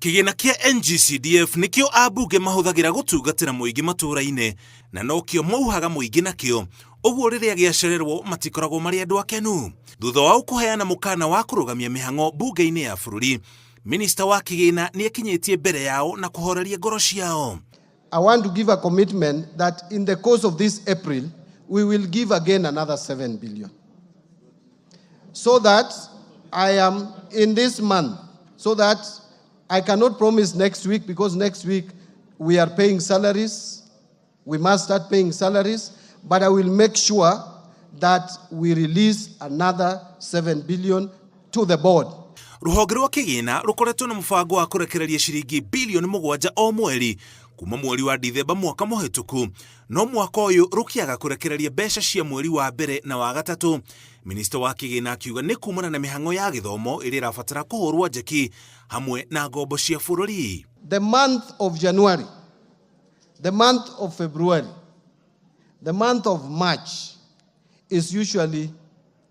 Kĩgĩna kĩa NGCDF nĩkĩo ambunge mahũthagĩra gũtungatĩra mũingĩ matũũra-inĩ na nokĩo mauhaga mũingĩ nakĩo. Ũguo rĩrĩa gĩacererwo matikoragwo marĩ andũ akenu. Thutha wa kũheana mũkana wa kũrũgamia mĩhang'o bunge-inĩ ya bũrũri, Minista wa kĩgĩna nĩekinyĩtie mbere yao na kũhoreria ngoro ciao. I want to give a commitment that in the course of this April, we will give again another 7 billion. So that I am in this month, so that I cannot promise next week, because next week we are paying salaries. We must start paying salaries, but I will make sure that we release another 7 billion to the board. Rũhonge rwa kĩgĩna rũkoretwo na mũbango wa kũrekereria ciringi bilioni 7 o mweri kuma mweri wa Dithemba mwaka mũhĩtũku, no mwaka ũyũ rũkĩaga kũrekereria mbeca cia mweri wa mbere na wa gatatũ. Minista wa kĩgĩna akiuga nĩ kumana na mĩhang'o ya gĩthomo ĩrĩa ĩrabatara kũhũrwo njeki hamwe na ngombo cia bũrũri. The month of January, the month of February, the month of March is usually,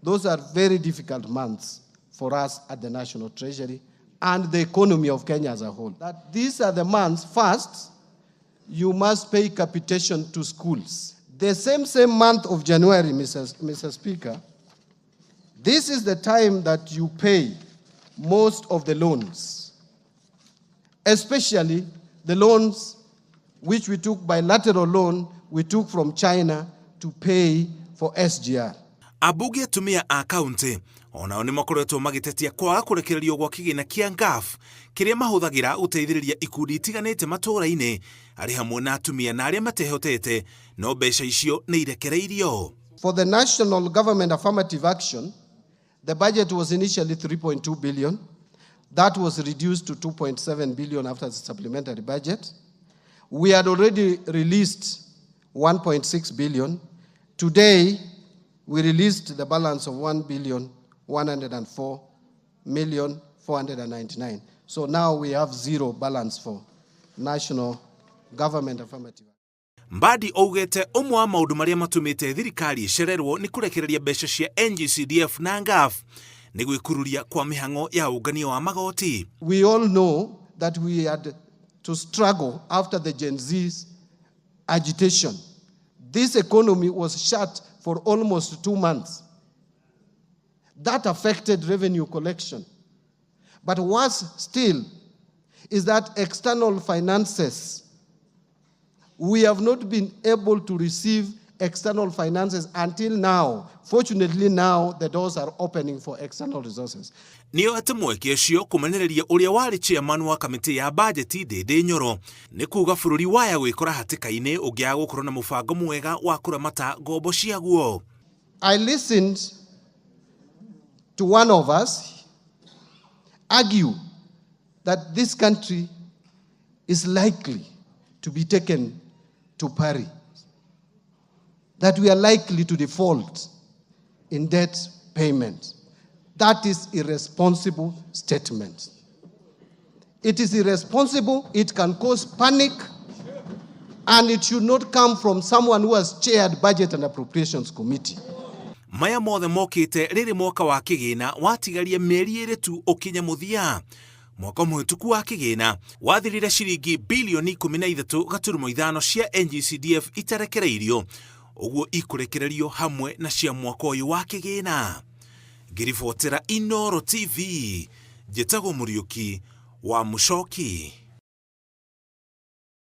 those are very difficult months for us at the National Treasury and the economy of Kenya as a whole. That these are the months, first, you must pay capitation to schools. The same month of January, Mr. Speaker, this is the time that you pay most of the loans, especially the loans which we took, bilateral loan we took from China to pay for SGR. Ambunge atumia a kaunti onao nĩ makoretwo magĩtetia kwaga kũrekererio gwa kĩgĩna kĩa NGAF kĩrĩa mahũthagĩra gũteithĩrĩria ikundi itiganĩte matũũra-inĩ arĩ hamwe na atumia na arĩa matehotete, no mbeca icio nĩ irekereirio. For the national government affirmative action, the budget was initially 3.2 billion. That was reduced to 2.7 billion after the supplementary budget. We had already released 1.6 billion. Today, we released the balance of 1,104,499. So now we have zero balance for national government affirmative. Mbadi ougete ũmwe wa maũndũ marĩa matũmĩte thirikari ĩcererwo nĩ kũrekereria mbeca cia NGCDF na NGAF nĩ gwĩkururia kwa mĩhang'o ya ũngania wa magoti. We all know that we had to struggle after the Gen Z's agitation. This economy was shut for almost 2 months. That affected revenue collection. But worse still is that external finances, we have not been able to receive external finances until now. Fortunately now, the doors are opening for external resources. Nĩo atĩ mweke ũcio kũmenereria ũrĩa warĩ chairman wa kamĩtĩ ya bajeti Ndĩndĩ Nyoro nĩ kuuga bũrũri waya gwĩkora hatĩka-inĩ ũngĩaga gũkorwo na mũbango mwega wa kũramata ngombo ciaguo. I listened to one of us argue that this country is likely to be taken to Paris, that we are likely to default in debt payment. That is irresponsible statement. It is irresponsible, it can cause panic, and it should not come from someone who has chaired Budget and Appropriations Committee. Maya mothe mokĩte rĩrĩ mwaka wa kĩgĩna watigaria mĩeri ĩrĩ tu ũkinye mũthia. Mwaka mũhĩtũku wa kĩgĩna wathirire ciringi bilioni 13.5 cia NGCDF itarekereirio, ũguo ikũrekererio hamwe na cia mwaka ũyũ wa kĩgĩna. Ngĩribotera Inooro TV, njĩtagwo Mũriũki wa Mũchoki.